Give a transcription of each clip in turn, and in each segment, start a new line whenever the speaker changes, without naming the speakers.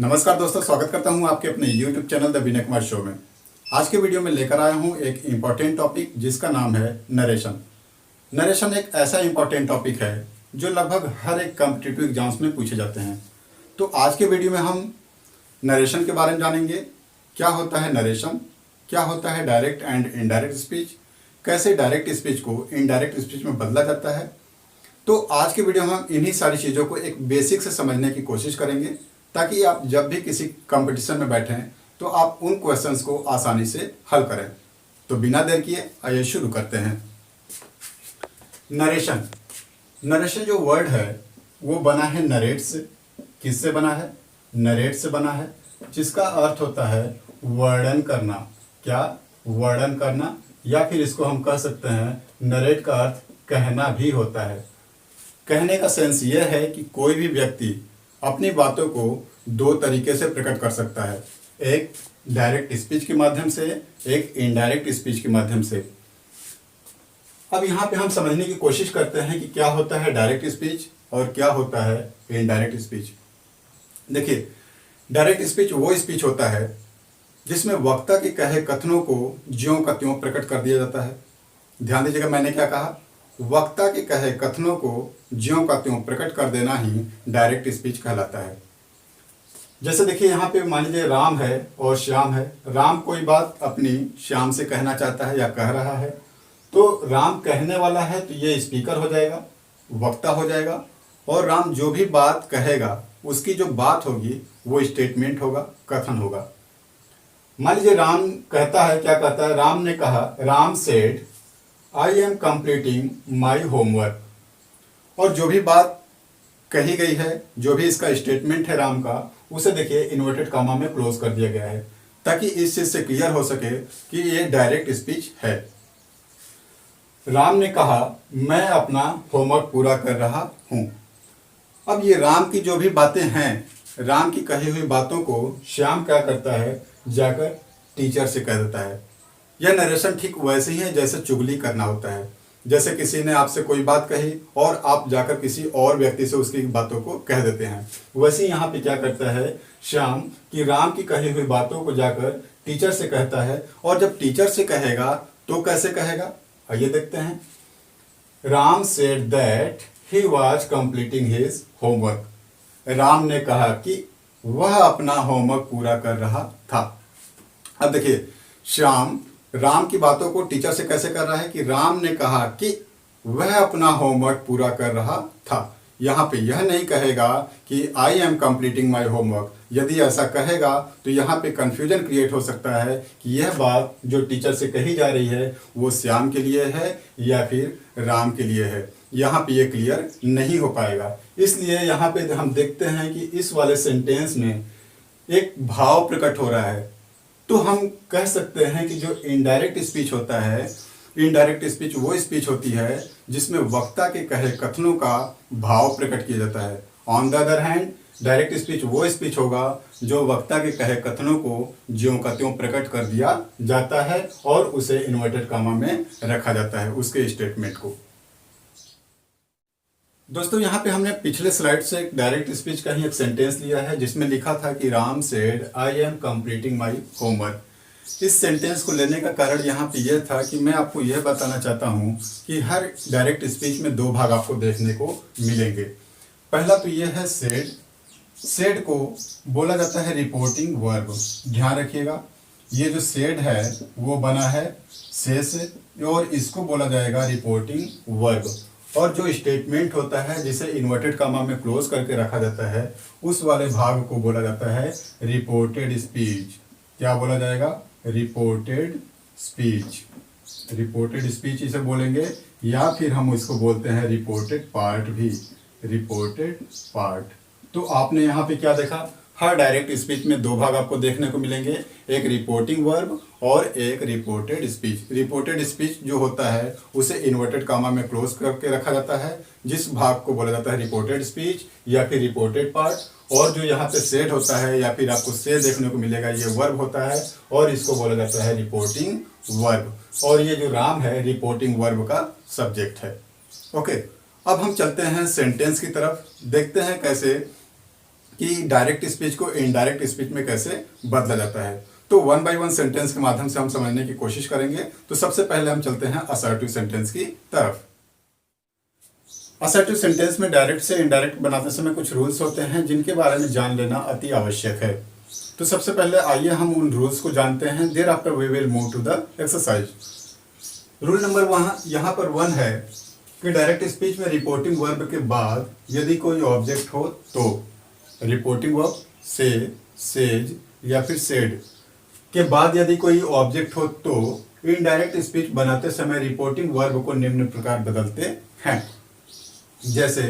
नमस्कार दोस्तों, स्वागत करता हूं आपके अपने YouTube channel the Vinay Kumar show में। आज के वीडियो में लेकर आया हूं एक इम्पॉर्टेंट टॉपिक जिसका नाम है नरेशन। नरेशन एक ऐसा इम्पॉर्टेंट टॉपिक है जो लगभग हर एक कॉम्पिटिटिव एग्जाम्स में पूछे जाते हैं। तो आज के वीडियो में हम नरेशन के बारे में जानेंगे। क्या होता है नरेशन, क्या होता है डायरेक्ट एंड इनडायरेक्ट स्पीच, कैसे डायरेक्ट स्पीच को इनडायरेक्ट स्पीच में बदला जाता है। तो आज के वीडियो में हम इन्हीं सारी चीज़ों को एक बेसिक से समझने की कोशिश करेंगे ताकि आप जब भी किसी कंपटीशन में बैठें तो आप उन क्वेश्चंस को आसानी से हल करें। तो बिना देर किए आइए शुरू करते हैं। नरेशन, नरेशन जो वर्ड है वो बना है नरेट से। किससे बना है? नरेट से बना है, जिसका अर्थ होता है वर्णन करना। क्या? वर्णन करना, या फिर इसको हम कह सकते हैं नरेट का अर्थ कहना भी होता है। कहने का सेंस ये है कि कोई भी व्यक्ति अपनी बातों को दो तरीके से प्रकट कर सकता है, एक डायरेक्ट स्पीच के माध्यम से, एक इनडायरेक्ट स्पीच के माध्यम से। अब यहाँ पे हम समझने की कोशिश करते हैं कि क्या होता है डायरेक्ट स्पीच और क्या होता है इनडायरेक्ट स्पीच। देखिए, डायरेक्ट स्पीच वो स्पीच होता है जिसमें वक्ता के कहे कथनों को ज्यों का त्यों प्रकट कर दिया जाता है। ध्यान दीजिएगा, मैंने क्या कहा? वक्ता के कहे कथनों को ज्यों का त्यों प्रकट कर देना ही डायरेक्ट स्पीच कहलाता है। जैसे देखिए, यहाँ पे मान लीजिए राम है और श्याम है। राम कोई बात अपनी श्याम से कहना चाहता है या कह रहा है, तो राम कहने वाला है तो ये स्पीकर हो जाएगा, वक्ता हो जाएगा। और राम जो भी बात कहेगा उसकी जो बात होगी वो स्टेटमेंट होगा, कथन होगा। मान लीजिए राम कहता है, क्या कहता है? राम ने कहा, Ram said I am completing my homework. और जो भी बात कही गई है, जो भी इसका स्टेटमेंट है राम का, उसे देखिए इन्वर्टेड कामा में क्लोज कर दिया गया है ताकि इस चीज से क्लियर हो सके कि ये डायरेक्ट स्पीच है। राम ने कहा, मैं अपना होमवर्क पूरा कर रहा हूं। अब ये राम की जो भी बातें हैं, राम की कही हुई बातों को श्याम क्या करता है? जाकर टीचर से कह देता है। यह नरेशन ठीक वैसे ही है जैसे चुगली करना होता है। जैसे किसी ने आपसे कोई बात कही और आप जाकर किसी और व्यक्ति से उसकी बातों को कह देते हैं, वैसे यहाँ पे क्या करता है श्याम कि राम की कही हुई बातों को जाकर टीचर से कहता है। और जब टीचर से कहेगा तो कैसे कहेगा, आइए देखते हैं। Ram said that he was completing his homework. Ram ने कहा कि वह अपना होमवर्क पूरा कर रहा था। अब देखिए, श्याम राम की बातों को टीचर से कैसे कर रहा है कि राम ने कहा कि वह अपना होमवर्क पूरा कर रहा था। यहाँ पे यह नहीं कहेगा कि I am completing my homework. यदि ऐसा कहेगा तो यहाँ पे कंफ्यूजन क्रिएट हो सकता है कि यह बात जो टीचर से कही जा रही है वो श्याम के लिए है या फिर राम के लिए है। यहाँ पे ये क्लियर नहीं हो पाएगा। इसलिए यहाँ पे हम देखते हैं कि इस वाले सेंटेंस में एक भाव प्रकट हो रहा है। तो हम कह सकते हैं कि जो इनडायरेक्ट स्पीच होता है, इनडायरेक्ट स्पीच वो स्पीच होती है जिसमें वक्ता के कहे कथनों का भाव प्रकट किया जाता है। On the other hand, direct speech वो स्पीच होगा जो वक्ता के कहे कथनों को ज्यों का त्यों प्रकट कर दिया जाता है और उसे इन्वर्टेड कामा में रखा जाता है, उसके स्टेटमेंट को। दोस्तों, यहाँ पे हमने पिछले स्लाइड से एक डायरेक्ट स्पीच का ही एक सेंटेंस लिया है जिसमें लिखा था कि Ram said I am completing my homework. इस सेंटेंस को लेने का कारण यहाँ पे यह था कि मैं आपको यह बताना चाहता हूँ कि हर डायरेक्ट स्पीच में दो भाग आपको देखने को मिलेंगे। पहला तो यह है सेड। सेड को बोला जाता है रिपोर्टिंग वर्ब। ध्यान रखिएगा, ये जो सेड है वो बना है से और इसको बोला जाएगा रिपोर्टिंग वर्ब। और जो स्टेटमेंट होता है जिसे इन्वर्टेड कामा में क्लोज करके रखा जाता है उस वाले भाग को बोला जाता है रिपोर्टेड स्पीच। क्या बोला जाएगा? Reported speech. रिपोर्टेड स्पीच इसे बोलेंगे, या फिर हम इसको बोलते हैं रिपोर्टेड पार्ट भी, रिपोर्टेड पार्ट। तो आपने यहाँ पे क्या देखा? हर डायरेक्ट स्पीच में दो भाग आपको देखने को मिलेंगे, एक रिपोर्टिंग वर्ब और एक रिपोर्टेड स्पीच। रिपोर्टेड स्पीच जो होता है उसे इन्वर्टेड कामा में क्लोज करके रखा जाता है, जिस भाग को बोला जाता है रिपोर्टेड स्पीच या फिर रिपोर्टेड पार्ट। और जो यहाँ पे सेड होता है या फिर आपको से देखने को मिलेगा, ये वर्ब होता है और इसको बोला जाता है रिपोर्टिंग वर्ब। और ये जो राम है रिपोर्टिंग वर्ब का सब्जेक्ट है। ओके, अब हम चलते हैं सेंटेंस की तरफ, देखते हैं कैसे कि डायरेक्ट स्पीच को इनडायरेक्ट स्पीच में कैसे बदला जाता है। तो वन बाय वन सेंटेंस के माध्यम से हम समझने की कोशिश करेंगे। तो सबसे पहले हम चलते हैं असर्टिव सेंटेंस की तरफ। असर्टिव सेंटेंस में डायरेक्ट से इनडायरेक्ट बनाते समय कुछ रूल्स होते हैं जिनके बारे में जान लेना अति आवश्यक है। तो सबसे पहले आइए हम उन रूल्स को जानते हैं। Thereafter we will move to the exercise. Rule number यहाँ पर 1 है कि डायरेक्ट स्पीच में रिपोर्टिंग वर्ब के बाद यदि कोई ऑब्जेक्ट हो तो रिपोर्टिंग वर्ब से, सेज या फिर सेड के बाद यदि कोई ऑब्जेक्ट हो तो इनडायरेक्ट स्पीच बनाते समय रिपोर्टिंग वर्ब को निम्न प्रकार बदलते हैं। जैसे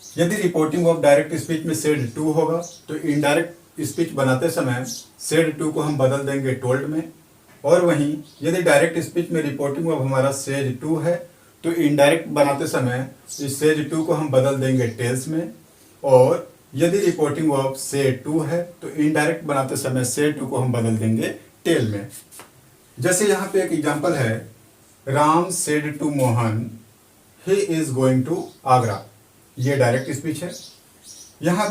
यदि रिपोर्टिंग वर्ब डायरेक्ट स्पीच में सेड टू होगा तो इनडायरेक्ट स्पीच बनाते समय सेड टू को हम बदल देंगे टोल्ड में, और वहीं यदि डायरेक्ट स्पीच में रिपोर्टिंग वर्ब हमारा सेज टू है तो इनडायरेक्ट बनाते समय इस सेज टू को हम बदल देंगे टेल्स में, और यदि रिपोर्टिंग वर्ब से टू है तो इनडायरेक्ट बनाते समय से टू को हम बदल देंगे टेल में। जैसे यहाँ पे एक एग्जांपल है, Ram said to Mohan he is going to Agra. ये डायरेक्ट स्पीच है। यहाँ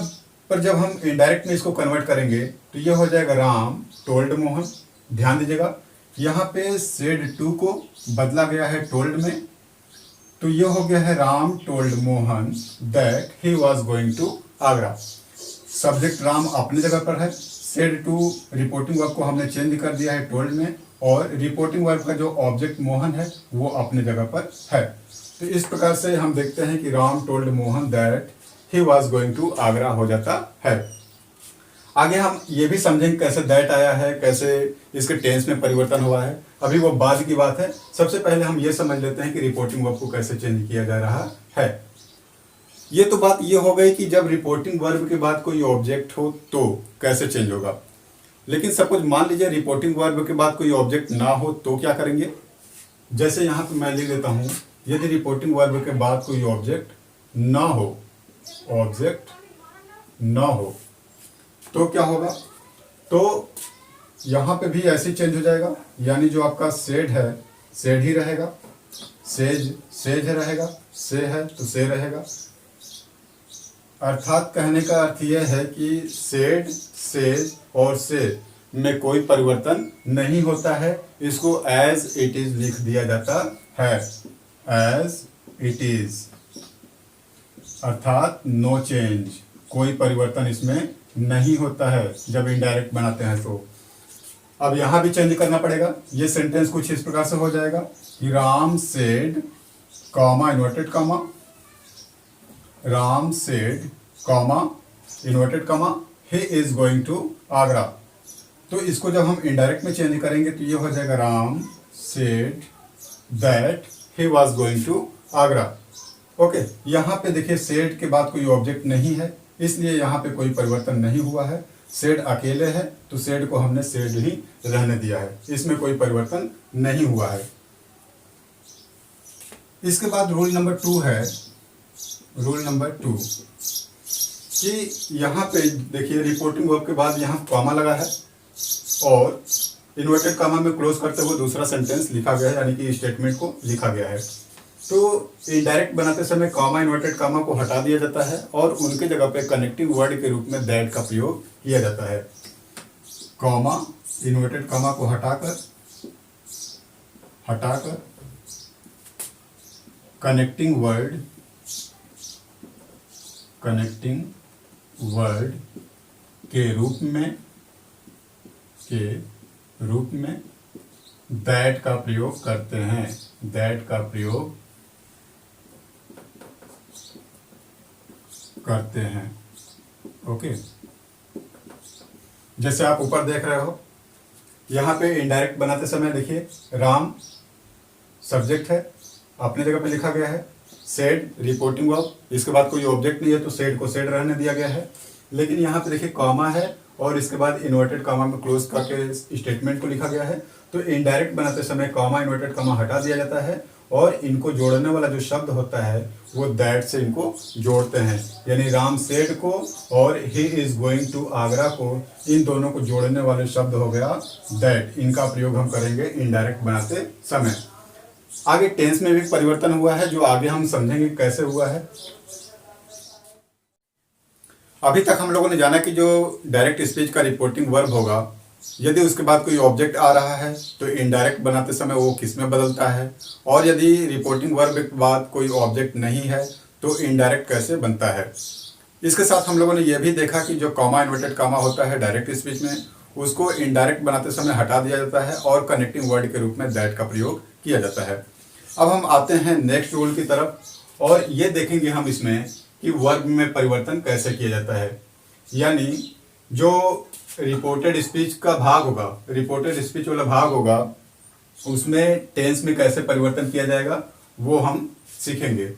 पर जब हम इनडायरेक्ट में इसको कन्वर्ट करेंगे तो ये हो जाएगा राम टोल्ड मोहन। ध्यान दीजिएगा यहाँ पे सेड टू को बदला गया है टोल्ड में, तो ये हो गया है Ram told Mohan that he was going to Agra. Subject Ram अपनी जगह पर है, सेड टू रिपोर्टिंग वर्ब को हमने चेंज कर दिया है टोल्ड में, और रिपोर्टिंग वर्ब का जो ऑब्जेक्ट मोहन है वो अपनी जगह पर है। तो इस प्रकार से हम देखते हैं कि Ram told Mohan that he was going to Agra हो जाता है। आगे हम ये भी समझेंगे कैसे दैट आया है, कैसे इसके टेंस में परिवर्तन हुआ है। अभी वो बाद की बात है। सबसे पहले हम ये समझ लेते हैं कि रिपोर्टिंग वर्ब को कैसे चेंज किया जा रहा है। ये तो बात ये हो गई कि जब रिपोर्टिंग वर्ब के बाद कोई ऑब्जेक्ट हो तो कैसे चेंज होगा। लेकिन सपोज मान लीजिए रिपोर्टिंग वर्ब के बाद कोई ऑब्जेक्ट ना हो तो क्या करेंगे। जैसे यहाँ पे मैं लिख देता हूँ, यदि रिपोर्टिंग वर्ब के बाद कोई ऑब्जेक्ट ना हो, ऑब्जेक्ट ना हो तो क्या होगा। तो यहाँ पे भी ऐसे चेंज हो जाएगा, यानी जो आपका सेड है सेड ही रहेगा, सेज सेज रहेगा, से है तो से रहेगा। अर्थात कहने का अर्थ यह है कि सेड, सेज और से में कोई परिवर्तन नहीं होता है। इसको एज इट इज लिख दिया जाता है, एज इट इज, अर्थात नो चेंज, कोई परिवर्तन इसमें नहीं होता है जब इनडायरेक्ट बनाते हैं तो। अब यहां भी चेंज करना पड़ेगा। ये सेंटेंस कुछ इस प्रकार से हो जाएगा कि Ram said comma inverted comma, Ram said comma inverted comma he is going to Agra. तो इसको जब हम इनडायरेक्ट में चेंज करेंगे तो ये हो जाएगा Ram said that he was going to Agra. Okay, यहाँ पे देखिए सेड के बाद कोई ऑब्जेक्ट नहीं है, इसलिए यहाँ पे कोई परिवर्तन नहीं हुआ है। सेड अकेले है तो सेड को हमने सेड ही रहने दिया है, इसमें कोई परिवर्तन नहीं हुआ है। इसके बाद रूल नंबर 2 है, रूल नंबर 2 कि यहाँ पे देखिए रिपोर्टिंग वर्ब के बाद यहाँ कॉमा लगा है और इन्वर्टेड कॉमा में क्लोज करते हुए दूसरा सेंटेंस लिखा गया है, यानी कि स्टेटमेंट को लिखा गया है। तो इनडायरेक्ट बनाते समय कॉमा इन्वर्टेड कॉमा को हटा दिया जाता है और उनके जगह पे कनेक्टिंग वर्ड के रूप में दैट का प्रयोग किया जाता है। कॉमा इन्वर्टेड कॉमा को हटाकर कनेक्टिंग वर्ड के रूप में दैट का प्रयोग करते हैं, दैट का प्रयोग करते हैं। ओके, जैसे आप ऊपर देख रहे हो, यहाँ पे इनडायरेक्ट बनाते समय देखिए राम सब्जेक्ट है, अपनी जगह पे लिखा गया है। सेड रिपोर्टिंग वर्ब, इसके बाद कोई ऑब्जेक्ट नहीं है तो सेड को सेड रहने दिया गया है। लेकिन यहाँ पे देखिए कॉमा है और इसके बाद इन्वर्टेड कॉमा में क्लोज करके स्टेटमेंट को लिखा गया है। तो इनडायरेक्ट बनाते समय कॉमा इन्वर्टेड कॉमा हटा दिया जाता है और इनको जोड़ने वाला जो शब्द होता है वो दैट से इनको जोड़ते हैं, यानी राम सेड को और he is going to Agra को, इन दोनों को जोड़ने वाले शब्द हो गया दैट। इनका प्रयोग हम करेंगे इनडायरेक्ट बनाते समय। आगे टेंस में भी परिवर्तन हुआ है, जो आगे हम समझेंगे कैसे हुआ है। अभी तक हम लोगों ने जाना कि जो डायरेक्ट स्पीच का रिपोर्टिंग वर्ब होगा, यदि उसके बाद कोई ऑब्जेक्ट आ रहा है तो इनडायरेक्ट बनाते समय वो किस में बदलता है, और यदि रिपोर्टिंग वर्ब के बाद कोई ऑब्जेक्ट नहीं है तो इनडायरेक्ट कैसे बनता है। इसके साथ हम लोगों ने यह भी देखा कि जो कॉमा इन्वर्टेड कॉमा होता है डायरेक्ट स्पीच में, उसको इनडायरेक्ट बनाते समय हटा दिया जाता है और कनेक्टिंग वर्ड के रूप में दैट का प्रयोग किया जाता है। अब हम आते हैं नेक्स्ट रूल की तरफ, और ये देखेंगे हम इसमें कि वर्ब में परिवर्तन कैसे किया जाता है। यानी जो रिपोर्टेड स्पीच का भाग होगा, रिपोर्टेड स्पीच वाला भाग होगा, उसमें टेंस में कैसे परिवर्तन किया जाएगा वो हम सीखेंगे।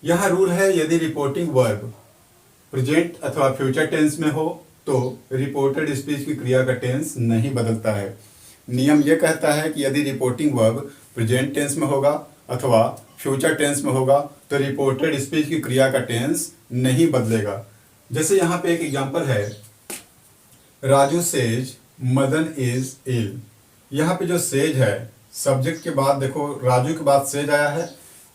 यहाँ रूल है, यदि रिपोर्टिंग वर्ब प्रेजेंट अथवा फ्यूचर टेंस में हो तो रिपोर्टेड स्पीच की क्रिया का टेंस नहीं बदलता है। नियम यह कहता है कि यदि रिपोर्टिंग वर्ब प्रेजेंट टेंस में होगा अथवा फ्यूचर टेंस में होगा तो रिपोर्टेड स्पीच की क्रिया का टेंस नहीं बदलेगा। जैसे यहाँ पे एक एग्जांपल है, Raju says Madan is ill. यहाँ पे जो सेज है, सब्जेक्ट के बाद देखो राजू के बाद सेज आया है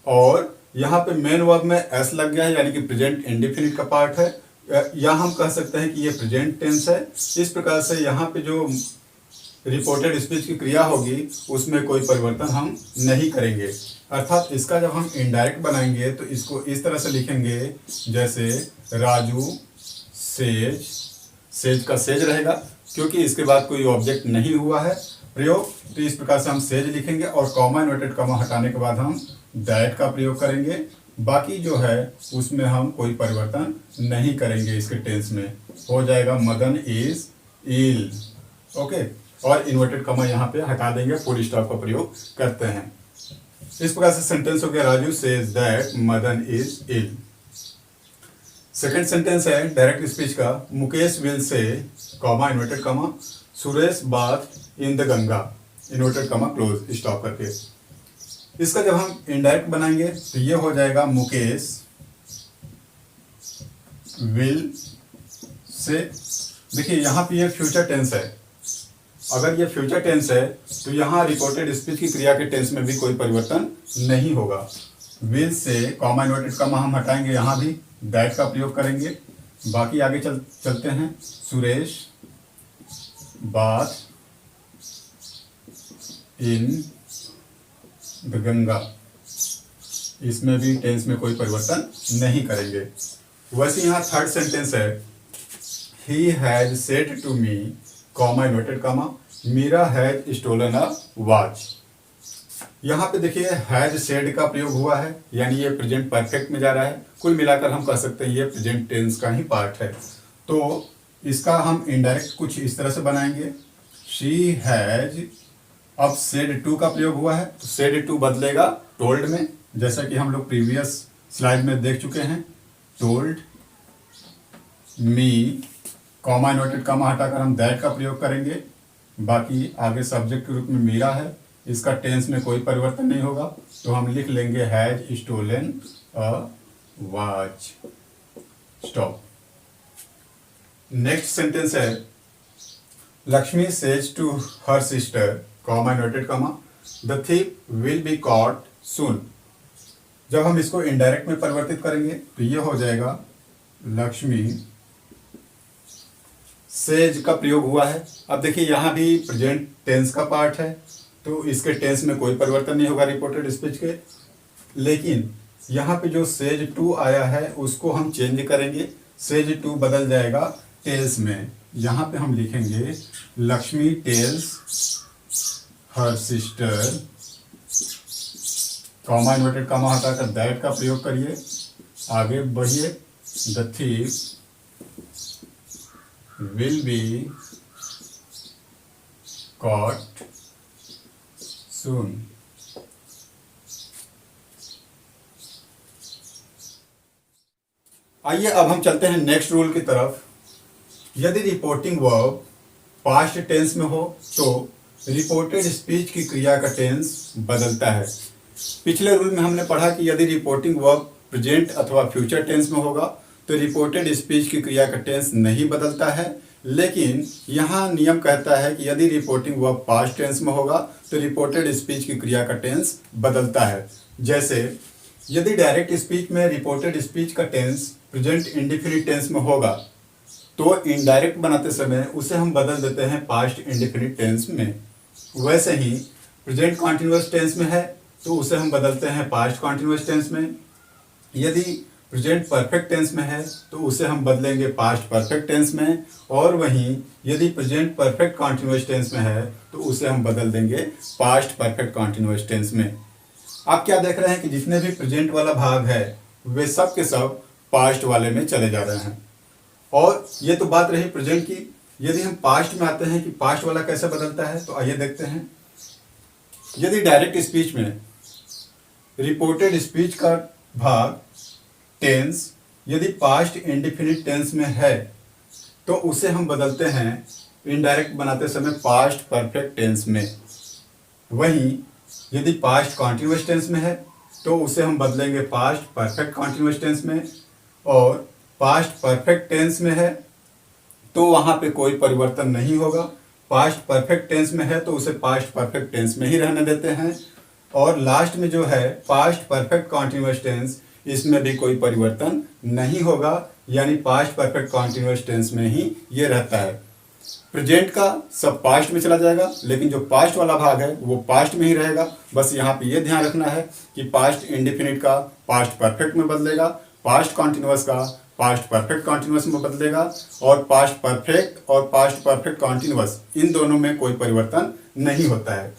और यहाँ पे मेन वर्ब में एस लग गया है, यानी कि प्रेजेंट इंडेफिनिट का पार्ट है, या हम कह सकते हैं कि ये प्रेजेंट टेंस है। इस प्रकार से यहाँ पे जो रिपोर्टेड स्पीच की क्रिया होगी उसमें कोई परिवर्तन हम नहीं करेंगे। अर्थात इसका जब हम इनडायरेक्ट बनाएंगे तो इसको इस तरह से लिखेंगे, जैसे राजू सेज, सेज का सेज रहेगा क्योंकि इसके बाद कोई ऑब्जेक्ट नहीं हुआ है प्रयोग, तो इस प्रकार से हम सेज लिखेंगे और कॉमा इन्वर्टेड कॉमा हटाने के बाद हम दैट का प्रयोग करेंगे। बाकी जो है उसमें हम कोई परिवर्तन नहीं करेंगे, इसके टेंस में हो जाएगा मदन इज इल। ओके, और इन्वर्टेड कॉमा यहाँ पे हटा देंगे, फुल स्टॉप का प्रयोग करते हैं। इस प्रकार से सेंटेंस हो गया, Raju says that Madan is ill. Second sentence है डायरेक्ट स्पीच का, Mukesh will say comma inverted comma Suresh bath in the Ganga, inverted comma close stop करके। इसका जब हम इनडायरेक्ट बनाएंगे तो ये हो जाएगा, मुकेश विल से। देखिए यहाँ पे ये फ्यूचर टेंस है, अगर ये फ्यूचर टेंस है तो यहाँ रिपोर्टेड स्पीच की क्रिया के टेंस में भी कोई परिवर्तन नहीं होगा। Will say comma inverted comma हम हटाएंगे, यहाँ भी दैट का प्रयोग करेंगे। बाकी आगे चलते हैं, Suresh bath in the Ganga, इसमें भी टेंस में कोई परिवर्तन नहीं करेंगे। वैसे यहाँ थर्ड सेंटेंस है, he has said to me comma inverted comma Meera has stolen a watch. यहाँ पे देखिए हैज सेड का प्रयोग हुआ है, यानी ये प्रेजेंट परफेक्ट में जा रहा है। कुल मिलाकर हम कह सकते हैं ये प्रेजेंट टेंस का ही पार्ट है। तो इसका हम इनडायरेक्ट कुछ इस तरह से बनाएंगे, शी हैज, अब सेड टू का प्रयोग हुआ है तो सेड टू बदलेगा टोल्ड में, जैसा कि हम लोग प्रीवियस स्लाइड में देख चुके हैं। Told me comma inverted comma हटाकर हम दैट का प्रयोग करेंगे। बाकी आगे सब्जेक्ट के रूप में मीरा है, इसका टेंस में कोई परिवर्तन नहीं होगा, तो हम लिख लेंगे has stolen a watch. Stop. Next sentence है, Lakshmi says to her sister comma inverted comma the thief will be caught soon. जब हम इसको इनडायरेक्ट में परिवर्तित करेंगे तो ये हो जाएगा, लक्ष्मी सेज का प्रयोग हुआ है। अब देखिए यहाँ भी प्रेजेंट टेंस का पार्ट है तो इसके टेंस में कोई परिवर्तन नहीं होगा रिपोर्टेड स्पीच के, लेकिन यहाँ पे जो सेज टू आया है उसको हम चेंज करेंगे, सेज टू बदल जाएगा टेल्स में। यहाँ पे हम लिखेंगे, Lakshmi tells her sister comma inverted comma हटाकर दैट का प्रयोग करिए, आगे बढ़िए, the thief will be caught soon। आइए अब हम चलते हैं नेक्स्ट रूल की तरफ। यदि रिपोर्टिंग वर्ब पास्ट टेंस में हो तो रिपोर्टेड स्पीच की क्रिया का टेंस बदलता है। पिछले रूल में हमने पढ़ा कि यदि रिपोर्टिंग वर्ब प्रेजेंट अथवा फ्यूचर टेंस में होगा तो रिपोर्टेड स्पीच की क्रिया का टेंस नहीं बदलता है, लेकिन यहाँ नियम कहता है कि यदि रिपोर्टिंग वर्ब पास्ट टेंस में होगा तो रिपोर्टेड स्पीच की क्रिया का टेंस बदलता है। जैसे यदि डायरेक्ट स्पीच में रिपोर्टेड स्पीच का टेंस प्रेजेंट इंडेफिनिट टेंस में होगा तो इनडायरेक्ट बनाते समय उसे हम बदल देते हैं पास्ट इंडेफिनिट टेंस में। वैसे ही प्रेजेंट कॉन्टिन्यूअस टेंस में है तो उसे हम बदलते हैं पास्ट कॉन्टिन्यूअस टेंस में। यदि प्रेजेंट परफेक्ट टेंस में है तो उसे हम बदलेंगे पास्ट परफेक्ट टेंस में, और वहीं यदि प्रेजेंट परफेक्ट कॉन्टिन्यूअस टेंस में है तो उसे हम बदल देंगे पास्ट परफेक्ट कॉन्टिन्यूअस टेंस में। आप क्या देख रहे हैं कि जितने भी प्रेजेंट वाला भाग है वे सब के सब पास्ट वाले में चले जा रहे हैं। और ये तो बात रही प्रेजेंट की। यदि हम पास्ट में आते हैं कि पास्ट वाला कैसे बदलता है, तो आइए देखते हैं। यदि डायरेक्ट स्पीच में रिपोर्टेड स्पीच का भाग टेंस यदि पास्ट इंडेफिनिट टेंस में है तो उसे हम बदलते हैं इनडायरेक्ट बनाते समय पास्ट परफेक्ट टेंस में। वहीं यदि पास्ट कॉन्टिन्यूअस टेंस में है तो उसे हम बदलेंगे पास्ट परफेक्ट कॉन्टिन्यूअस टेंस में, और पास्ट परफेक्ट टेंस में है तो वहाँ पे कोई परिवर्तन नहीं होगा। पास्ट परफेक्ट टेंस में है तो उसे पास्ट परफेक्ट टेंस में ही रहने देते हैं, और लास्ट में जो है पास्ट परफेक्ट कॉन्टिन्यूअस टेंस, इसमें भी कोई परिवर्तन नहीं होगा, यानी पास्ट परफेक्ट कॉन्टिन्यूअस टेंस में ही ये रहता है। प्रेजेंट का सब पास्ट में चला जाएगा, लेकिन जो पास्ट वाला भाग है वो पास्ट में ही रहेगा। बस यहाँ पे ये ध्यान रखना है कि पास्ट इंडेफिनिट का पास्ट परफेक्ट में बदलेगा, पास्ट कॉन्टिन्यूअस का पास्ट परफेक्ट कॉन्टिन्यूअस में बदलेगा, और पास्ट परफेक्ट और पास्ट परफेक्ट कॉन्टिन्यूअस इन दोनों में कोई परिवर्तन नहीं होता है।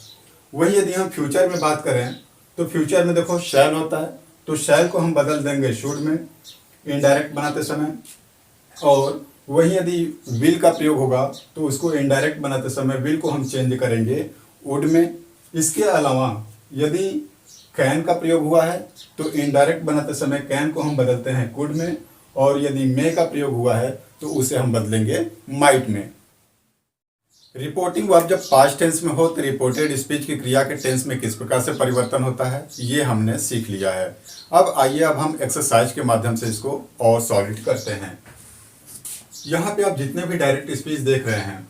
वही यदि हम फ्यूचर में बात करें तो फ्यूचर में देखो शैल होता है, तो शैल को हम बदल देंगे शुड में इनडायरेक्ट बनाते समय, और वही यदि विल का प्रयोग होगा तो उसको इनडायरेक्ट बनाते समय विल को हम चेंज करेंगे वुड में। इसके अलावा यदि कैन का प्रयोग हुआ है तो इनडायरेक्ट बनाते समय कैन को हम बदलते हैं कुड में, और यदि मे का प्रयोग हुआ है तो उसे हम बदलेंगे माइट में। रिपोर्टिंग वर्ब जब पास्ट टेंस में हो तो रिपोर्टेड स्पीच की क्रिया के टेंस में किस प्रकार से परिवर्तन होता है ये हमने सीख लिया है। अब आइए अब हम एक्सरसाइज के माध्यम से इसको और सॉलिड करते हैं। यहाँ पे आप जितने भी डायरेक्ट स्पीच देख रहे हैं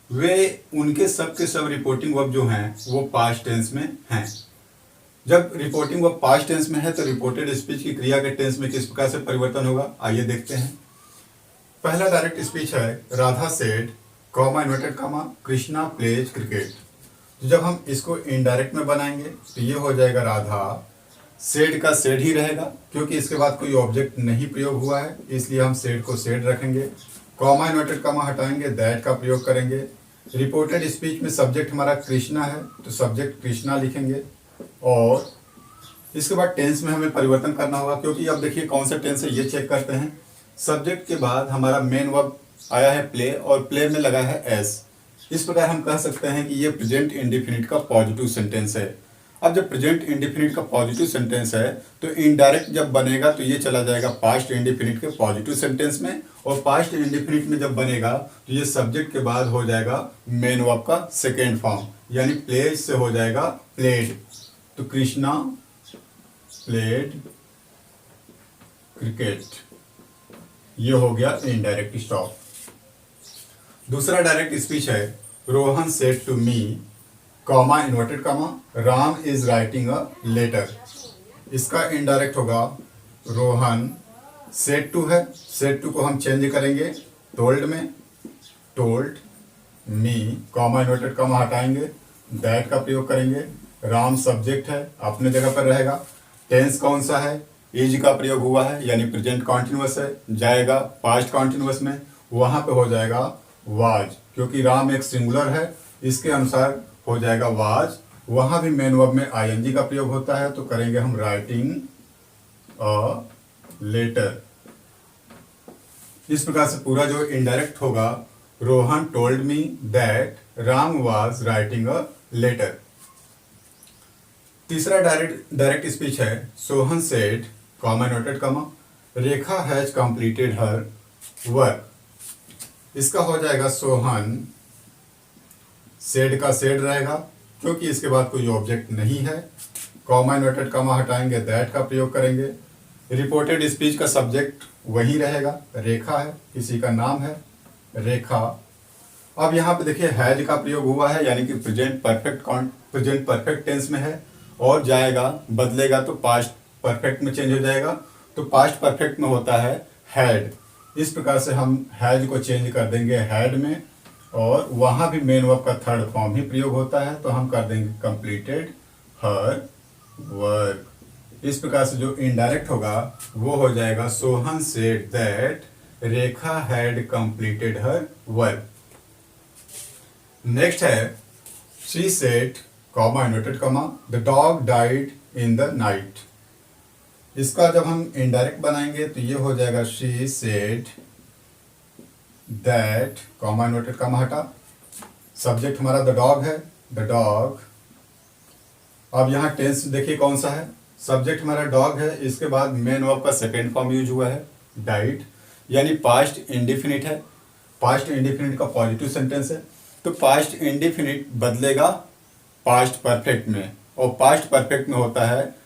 वे उनके सब के सब रिपोर्टिंग वर्ब जो हैं वो पास्ट टेंस में हैं। जब रिपोर्टिंग वर्ब पास्ट टेंस में है तो रिपोर्टेड स्पीच की क्रिया के टेंस में किस प्रकार से परिवर्तन होगा, आइए देखते हैं। पहला डायरेक्ट स्पीच है Radha said comma inverted comma Krishna pledge cricket. तो जब हम इसको इनडायरेक्ट में बनाएंगे तो ये हो जाएगा राधा, सेड का सेड ही रहेगा क्योंकि इसके बाद कोई ऑब्जेक्ट नहीं प्रयोग हुआ है, इसलिए हम सेड को सेड रखेंगे। कॉमा इन्वर्टेड कॉमा हटाएंगे, दैट का प्रयोग करेंगे। रिपोर्टेड स्पीच में सब्जेक्ट हमारा कृष्णा है तो सब्जेक्ट कृष्णा लिखेंगे, और इसके बाद टेंस में हमें परिवर्तन करना होगा क्योंकि अब देखिए कौन सा टेंस है ये चेक करते हैं। सब्जेक्ट के बाद हमारा मेन वर्ब आया है प्ले, और प्ले में लगा है एस। इस प्रकार हम कह सकते हैं कि ये प्रेजेंट इंडेफिनिट का पॉजिटिव सेंटेंस है। अब जब प्रेजेंट इंडेफिनिट का पॉजिटिव सेंटेंस है तो इनडायरेक्ट जब बनेगा तो ये चला जाएगा पास्ट इंडेफिनिट के पॉजिटिव सेंटेंस में, और पास्ट इंडेफिनिट में जब बनेगा तो ये सब्जेक्ट के बाद हो जाएगा मेन वर्ब का सेकेंड फॉर्म, यानी प्लेज से हो जाएगा प्लेड। तो कृष्णा प्लेड क्रिकेट, ये हो गया इनडायरेक्ट स्टॉप। दूसरा डायरेक्ट स्पीच है Rohan said to me comma inverted comma Ram is writing a letter. इसका इनडायरेक्ट होगा रोहन सेड टू है, सेड टू को हम चेंज करेंगे टोल्ड में, told me comma inverted comma हटाएंगे, दैट का प्रयोग करेंगे। राम सब्जेक्ट है अपने जगह पर रहेगा। टेंस कौन सा है, इज का प्रयोग हुआ है यानी प्रेजेंट कॉन्टिन्यूअस है, जाएगा पास्ट कॉन्टिन्यूअस में, वहां पे हो जाएगा वाज, क्योंकि राम एक सिंगुलर है इसके अनुसार हो जाएगा वाज। वहां भी मेन वर्ब में आईएनजी का प्रयोग होता है तो करेंगे हम राइटिंग अ लेटर। इस प्रकार से पूरा जो इनडायरेक्ट होगा Rohan told me that Ram was writing a letter. तीसरा डायरेक्ट स्पीच है Sohan said comma noted comma Rekha has completed her work. इसका हो जाएगा सोहन, सेड का सेड रहेगा क्योंकि इसके बाद कोई ऑब्जेक्ट नहीं है, कॉमा इन्वर्टेड कॉमा हटाएंगे, दैट का प्रयोग करेंगे। रिपोर्टेड स्पीच का सब्जेक्ट वही रहेगा, रेखा है, किसी का नाम है रेखा। अब यहाँ पे देखिए हैज का प्रयोग हुआ है यानी कि प्रेजेंट परफेक्ट टेंस में है, और जाएगा बदलेगा तो पास्ट परफेक्ट में चेंज हो जाएगा। तो पास्ट परफेक्ट में होता है हैड। इस प्रकार से हम हैज को चेंज कर देंगे हैड में, और वहां भी मेन वर्ब का थर्ड फॉर्म ही प्रयोग होता है, तो हम कर देंगे कंप्लीटेड हर वर्क। इस प्रकार से जो इनडायरेक्ट होगा वो हो जाएगा Sohan said that Rekha had completed her work. Next है she said comma inverted comma the dog died in the night. इसका जब हम इनडायरेक्ट बनाएंगे तो ये हो जाएगा she said that comma inverted comma हटा, सब्जेक्ट हमारा द डॉग है, द डॉग। अब यहाँ टेंस देखिए कौन सा है, सब्जेक्ट हमारा डॉग है, इसके बाद मेन वर्ब का सेकेंड फॉर्म यूज हुआ है डाइड, यानी पास्ट इंडिफिनिट है। पास्ट इंडिफिनिट का पॉजिटिव सेंटेंस है, तो पास्ट इंडिफिनिट बदलेगा पास्ट परफेक्ट में, और पास्ट परफेक्ट में होता है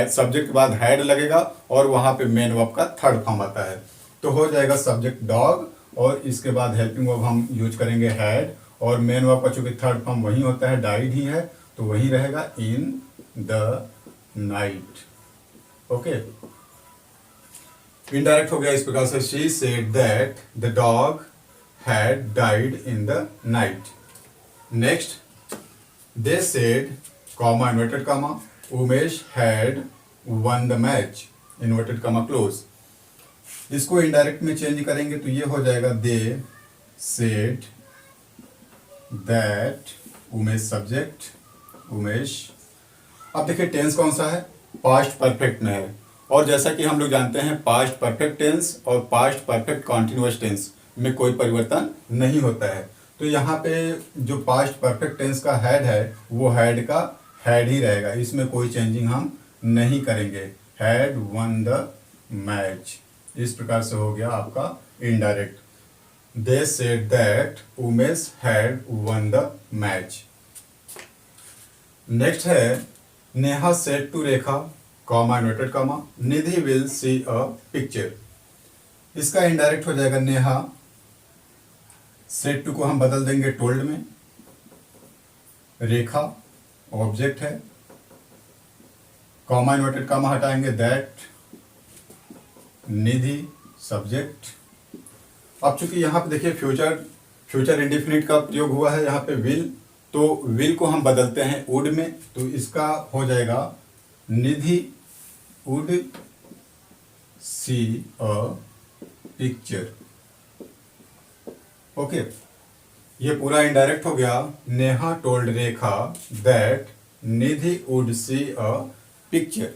सब्जेक्ट के बाद हैड लगेगा और वहां पे मेन वर्ब का थर्ड फॉर्म आता है, तो हो जाएगा सब्जेक्ट डॉग और इसके बाद हेल्पिंग वर्ब हम यूज करेंगे हैड, और मेन वर्ब का चूंकि थर्ड फॉर्म वही होता है डाइड ही है, तो वही रहेगा इन द नाइट। ओके, इनडायरेक्ट हो गया इस प्रकार से she said that the dog had died in the night. Next they said comma inverted comma Umesh had won the match inverted comma close. इसको इनडायरेक्ट में चेंज करेंगे तो ये हो जाएगा दे said that Umesh subject Umesh. अब देखिए टेंस कौन सा है, पास्ट परफेक्ट में है, और जैसा कि हम लोग जानते हैं पास्ट परफेक्ट टेंस और पास्ट परफेक्ट कॉन्टिन्यूअस टेंस में कोई परिवर्तन नहीं होता है, तो यहाँ पे जो पास्ट परफेक्ट टेंस का हैड है वो हैड का हैड ही रहेगा, इसमें कोई चेंजिंग हम नहीं करेंगे। हैड वन द मैच, इस प्रकार से हो गया आपका indirect. They said that Umesh had won the match. Next है Neha said to Rekha comma inverted comma Nidhi will see a picture. इसका इनडायरेक्ट हो जाएगा नेहा, सेड टू को हम बदल देंगे टोल्ड में, रेखा ऑब्जेक्ट है, कॉमा इन्वर्टेड कॉमा हटाएंगे दैट, निधि सब्जेक्ट। अब चूंकि यहाँ पे देखिए फ्यूचर इंडिफिनिट का प्रयोग हुआ है यहाँ पे विल, तो विल को हम बदलते हैं वुड में, तो इसका हो जाएगा Nidhi would see a picture. Okay, ये पूरा इनडायरेक्ट हो गया। Neha told Rekha that Nidhi would see a picture.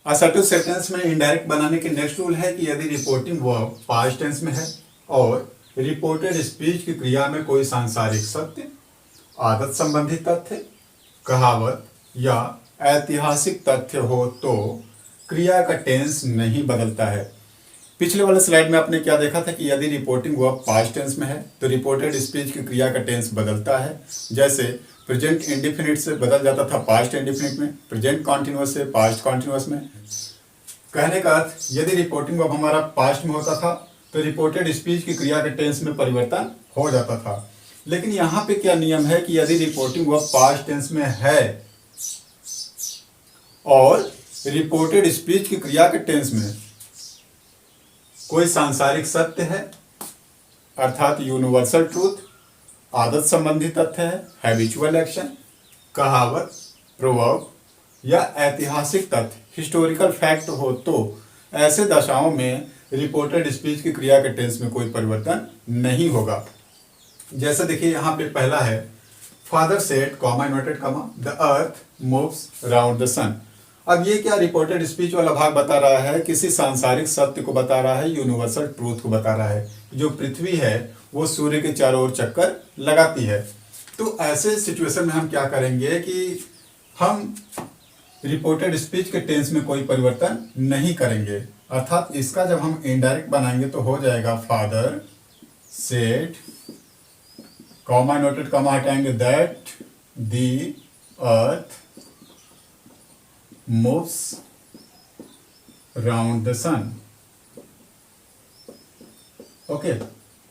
Assertive sentence में इनडायरेक्ट बनाने के नेक्स्ट रूल है कि यदि रिपोर्टिंग वर्ब पास्ट टेंस में है और रिपोर्टेड स्पीच की क्रिया में कोई सांसारिक सत्य, आदत संबंधी तथ्य, कहावत या ऐतिहासिक तथ्य हो तो क्रिया का टेंस नहीं बदलता है। पिछले वाले स्लाइड में आपने क्या देखा था कि यदि रिपोर्टिंग वर्ब पास्ट टेंस में है तो रिपोर्टेड स्पीच की क्रिया का टेंस बदलता है, जैसे प्रेजेंट इंडिफिनिट से बदल जाता था पास्ट इंडिफिनिट में, प्रेजेंट कॉन्टिन्यूअस से पास्ट कॉन्टिन्यूअस में। कहने का अर्थ यदि रिपोर्टिंग वर्ब हमारा पास्ट में होता था तो रिपोर्टेड स्पीच की क्रिया के टेंस में परिवर्तन हो जाता था। लेकिन यहाँ पे क्या नियम है कि यदि रिपोर्टिंग वर्ब पास्ट टेंस में है और रिपोर्टेड स्पीच की क्रिया के टेंस में कोई सांसारिक सत्य है, अर्थात यूनिवर्सल ट्रूथ, आदत संबंधी तथ्य है, हैबिचुअल एक्शन, कहावत, प्रोवर्ब या ऐतिहासिक तथ्य, हिस्टोरिकल फैक्ट हो, तो ऐसे दशाओं में रिपोर्टेड स्पीच की क्रिया के टेंस में कोई परिवर्तन नहीं होगा। जैसे देखिए यहाँ पे पहला है father said comma inverted comma the earth moves round the sun. अब ये क्या रिपोर्टेड स्पीच वाला भाग बता रहा है, किसी सांसारिक सत्य को बता रहा है, यूनिवर्सल ट्रूथ को बता रहा है, जो पृथ्वी है वो सूर्य के चारों ओर चक्कर लगाती है। तो ऐसे सिचुएशन में हम क्या करेंगे कि हम रिपोर्टेड स्पीच के टेंस में कोई परिवर्तन नहीं करेंगे, अर्थात इसका जब हम इनडायरेक्ट बनाएंगे तो हो जाएगा father said comma noted comma हटाएंगे that the earth moves round the sun. Okay,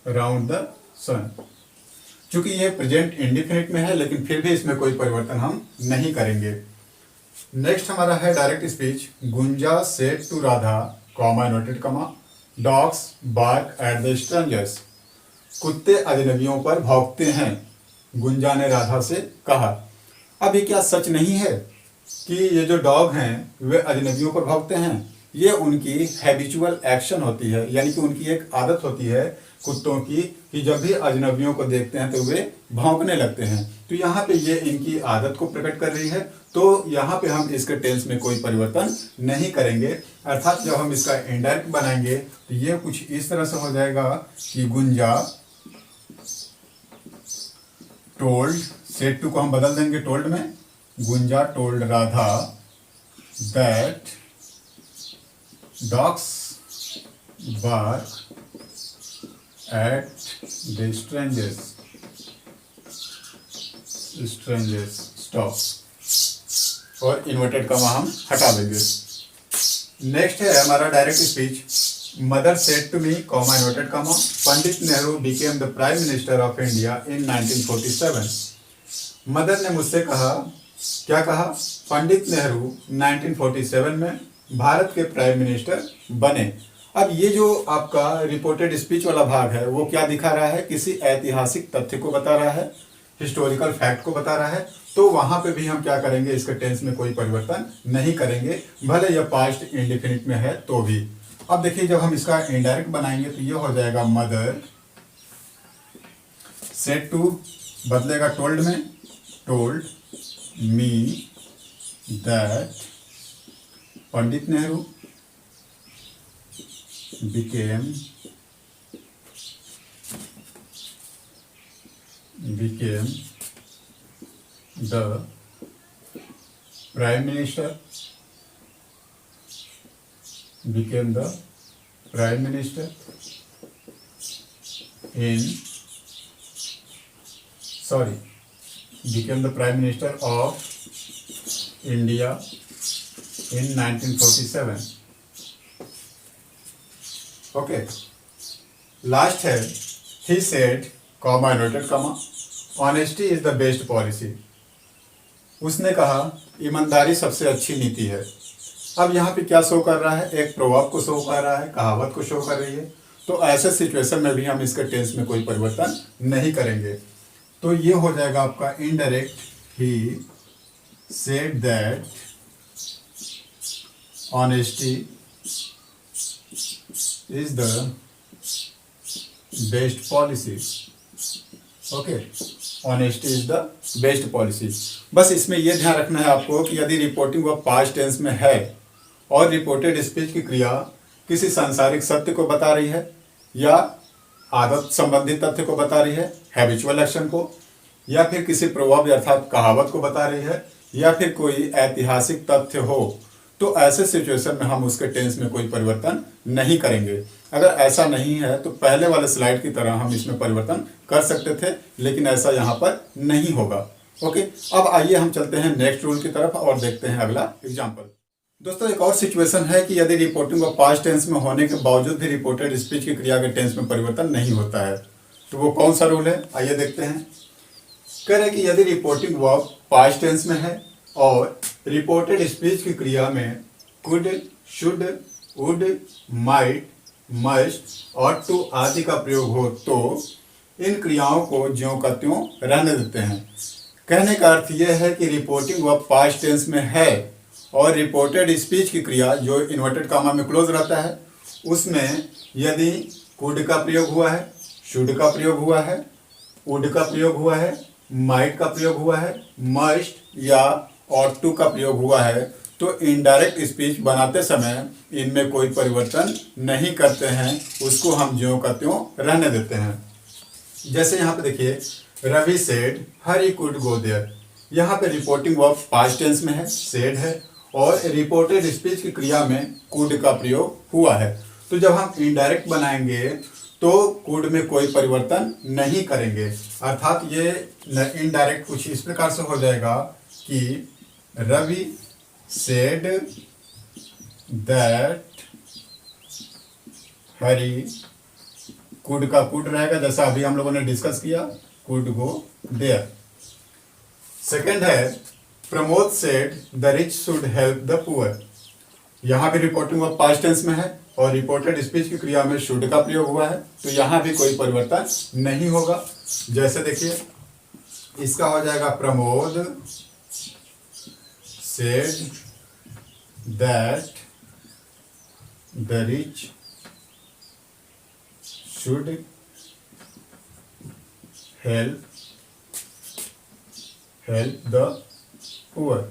round the sun. चूंकि ये प्रेजेंट इंडिफिनिट में है लेकिन फिर भी इसमें कोई परिवर्तन हम नहीं करेंगे। नेक्स्ट हमारा है direct speech. Gunja said to Radha comma inverted comma, dogs bark at the strangers, कुत्ते अजनबियों पर भौंकते हैं, गुंजा ने राधा से कहा। अब ये क्या सच नहीं है कि ये जो डॉग हैं वे अजनबियों पर भौंकते हैं? ये उनकी हैबिचुअल एक्शन होती है, यानी कि उनकी एक आदत होती है कुत्तों की कि जब भी अजनबियों को देखते हैं तो वे भौंकने लगते हैं। तो यहाँ पे ये इनकी आदत को प्रकट कर रही है, तो यहाँ पे हम इसके टेंस में कोई परिवर्तन नहीं करेंगे। अर्थात जब हम इसका इनडायरेक्ट बनाएंगे तो ये कुछ इस तरह से हो जाएगा कि गुंजा टोल्ड, सेड टू को हम बदल देंगे टोल्ड में, Gunja told Radha that dogs bark at the strangers stop, और इन्वर्टेड कॉमा हम हटा देंगे। नेक्स्ट है हमारा direct speech. Mother said to me comma inverted comma, Pandit Nehru became the prime minister of India in 1947। Mother ने मुझसे कहा, क्या कहा? पंडित नेहरू 1947 में भारत के प्राइम मिनिस्टर बने। अब ये जो आपका रिपोर्टेड स्पीच वाला भाग है वो क्या दिखा रहा है? किसी ऐतिहासिक तथ्य को बता रहा है, हिस्टोरिकल फैक्ट को बता रहा है। तो वहां पे भी हम क्या करेंगे? इसके टेंस में कोई परिवर्तन नहीं करेंगे, भले यह पास्ट इंडेफिनिट में है तो भी। अब देखिए जब हम इसका इनडायरेक्ट बनाएंगे तो ये हो जाएगा मदर सेड टू, बदलेगा टोल्ड में, told me that Pandit Nehru became the prime minister in became the prime minister of India in 1947. Okay, last है he said comma inverted comma, honesty is the best policy. उसने कहा ईमानदारी सबसे अच्छी नीति है। अब यहाँ पे क्या शो कर रहा है? एक प्रोवर्ब को शो कर रहा है, कहावत को शो कर रही है। तो ऐसे सिचुएशन में भी हम इसके टेंस में कोई परिवर्तन नहीं करेंगे। तो ये हो जाएगा आपका indirect, he said that honesty is the best policy. Okay, honesty is the best policy. बस इसमें यह ध्यान रखना है आपको कि यदि रिपोर्टिंग वर्ब पास्ट टेंस में है और रिपोर्टेड स्पीच की क्रिया किसी सांसारिक सत्य को बता रही है या आदत संबंधित तथ्य को बता रही है, हैबिचुअल एक्शन को, या फिर किसी प्रवर्ब अर्थात कहावत को बता रही है, या फिर कोई ऐतिहासिक तथ्य हो, तो ऐसे सिचुएशन में हम उसके टेंस में कोई परिवर्तन नहीं करेंगे। अगर ऐसा नहीं है तो पहले वाले स्लाइड की तरह हम इसमें परिवर्तन कर सकते थे, लेकिन ऐसा यहाँ पर नहीं होगा। ओके, अब आइए हम चलते हैं नेक्स्ट रूल की तरफ और देखते हैं अगला एग्जाम्पल। दोस्तों एक और सिचुएशन है कि यदि रिपोर्टिंग वर्ब पास्ट टेंस में होने के बावजूद भी रिपोर्टेड स्पीच की क्रिया के टेंस में परिवर्तन नहीं होता है, तो वो कौन सा रूल है? आइए देखते हैं। कह रहे कि यदि रिपोर्टिंग वर्ब पास्ट टेंस में है और रिपोर्टेड स्पीच की क्रिया में could, should, would, might, must और टू आदि का प्रयोग हो तो इन क्रियाओं को ज्यों का त्यों रहने देते हैं। कहने का अर्थ यह है कि रिपोर्टिंग वर्ब पास्ट टेंस में है और रिपोर्टेड स्पीच की क्रिया जो इन्वर्टेड कामा में क्लोज रहता है उसमें यदि कुड का प्रयोग हुआ है, शुड का प्रयोग हुआ है, वुड का प्रयोग हुआ है, माइट का प्रयोग हुआ है, मस्ट या और टू का प्रयोग हुआ है, तो इनडायरेक्ट स्पीच बनाते समय इनमें कोई परिवर्तन नहीं करते हैं, उसको हम ज्यों का त्यों रहने देते हैं। जैसे यहाँ पे देखिए, Ravi said Hari could go there. यहाँ पे रिपोर्टिंग वर्ब पास्ट टेंस में है, सेड है, और रिपोर्टेड स्पीच की क्रिया में कुड का प्रयोग हुआ है। तो जब हम इनडायरेक्ट बनाएंगे तो कुड में कोई परिवर्तन नहीं करेंगे। अर्थात ये इनडायरेक्ट कुछ इस प्रकार से हो जाएगा कि Ravi said that Hari, could का कुड रहेगा जैसा अभी हम लोगों ने डिस्कस किया, कुड गो देयर। सेकंड है Pramod said the rich should help the poor. यहाँ भी रिपोर्टिंग वर्ब पास्ट टेंस में है और रिपोर्टेड स्पीच की क्रिया में शुड का प्रयोग हुआ है, तो यहाँ भी कोई परिवर्तन नहीं होगा। जैसे देखिए, इसका हो जाएगा Pramod said that the rich should help the poor.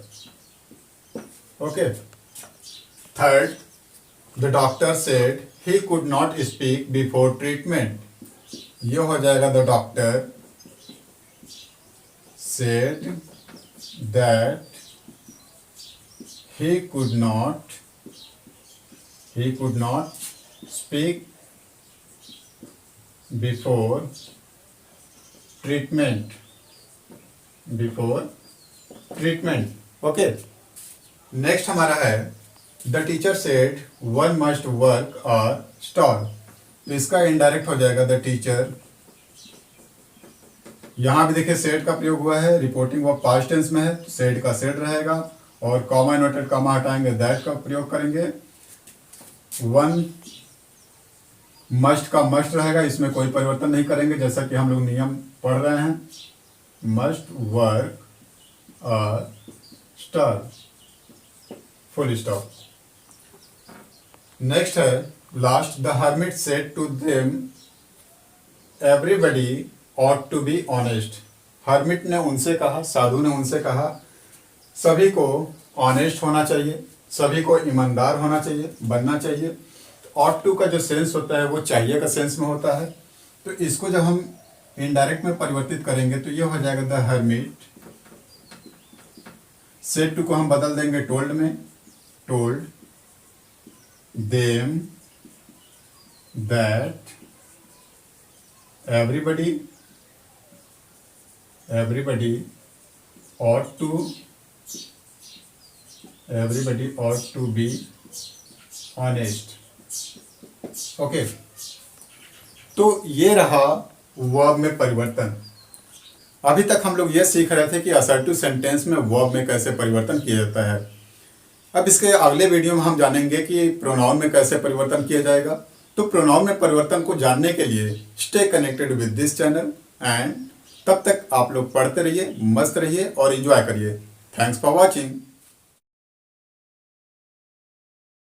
Okay. Third, the doctor said he could not speak before treatment. ये हो जाएगा the doctor said that he could not speak before treatment. Okay. Next हमारा है the teacher said one must work और stall. तो इसका indirect हो जाएगा द टीचर। यहाँ भी देखिए सेड का प्रयोग हुआ है, रिपोर्टिंग वर्ब पास्ट टेंस में है, तो सेड का सेड रहेगा, और कॉमा इन्वर्टेड कॉमा हटाएंगे दैट का प्रयोग करेंगे। वन मस्ट का मस्ट रहेगा, इसमें कोई परिवर्तन नहीं करेंगे, जैसा कि हम लोग नियम पढ़ रहे हैं। मस्ट वर्क और स्टार, फुल स्टॉप। नेक्स्ट है last, the hermit said to them everybody ought to be honest। हर्मिट ने उनसे कहा, साधु ने उनसे कहा, सभी को ऑनेस्ट होना चाहिए, सभी को ईमानदार होना चाहिए, बनना चाहिए। ought to का जो सेंस होता है वो चाहिए का सेंस में होता है, तो इसको जब हम इनडायरेक्ट में परिवर्तित करेंगे तो ये हो जाएगा द हर्मिट सेड टू को हम बदल देंगे टोल्ड में, told them that everybody ought to be honest। Okay. तो ये रहा वर्ब में परिवर्तन। अभी तक हम लोग ये सीख रहे थे कि असर्टिव सेंटेंस में वर्ब में कैसे परिवर्तन किया जाता है। अब इसके अगले वीडियो में हम जानेंगे कि प्रोनाउन में कैसे परिवर्तन किया जाएगा। तो प्रोनाउन में परिवर्तन को जानने के लिए stay connected with this channel, and तब तक आप लोग पढ़ते रहिए, मस्त रहिए और एंजॉय करिए। Thanks for watching.